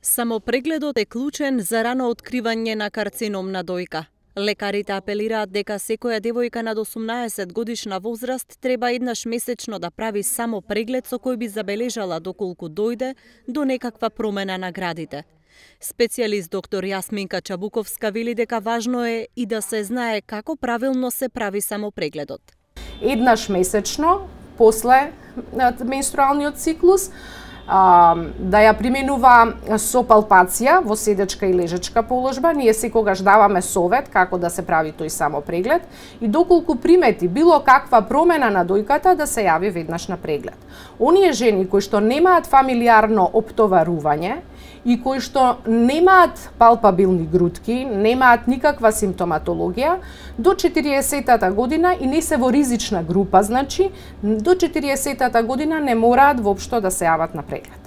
Самопрегледот е клучен за рано откривање на карцином на дојка. Лекарите апелираат дека секоја девојка над 18 годишна возраст треба еднаш месечно да прави само преглед со кој би забележала доколку дојде до некаква промена на градите. Специјалист доктор Јасминка Чабуковска вели дека важно е и да се знае како правилно се прави самопрегледот. Еднаш месечно, после менструалниот циклус, да ја применува со палпација во седечка и лежачка положба. Ние секогаш даваме совет како да се прави тој самопреглед и доколку примети било каква промена на дојката да се јави веднаш на преглед. Оние жени кои што немаат фамилиарно оптоварување и кои што немаат палпабилни грудки, немаат никаква симптоматологија, до 40-та година и не се во ризична група, значи, до 40-та година не мораат воопшто да се јават на преглед.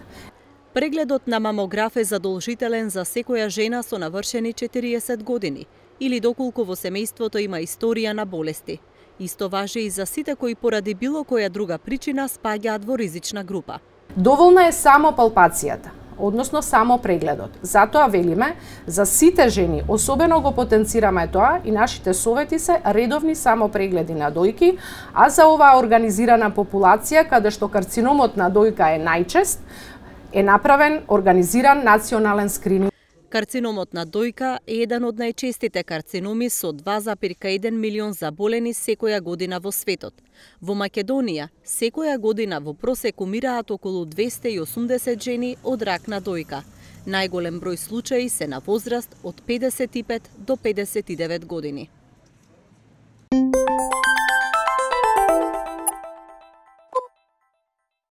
Прегледот на мамограф е задолжителен за секоја жена со навршени 40 години или доколку во семејството има историја на болести. Исто важи и за сите кои поради било која друга причина спаѓаат во ризична група. Доволна е само палпацијата, односно само прегледот. Затоа велиме, за сите жени, особено го потенцираме тоа и нашите совети се редовни само прегледи на дојки, а за оваа организирана популација, каде што карциномот на дојка е најчест, е направен организиран национален скрининг. Карциномот на дојка е еден од најчестите карциноми со 2,1 милион заболени секоја година во светот. Во Македонија, секоја година во просек умираат околу 280 жени од рак на дојка. Најголем број случаи се на возраст од 55 до 59 години.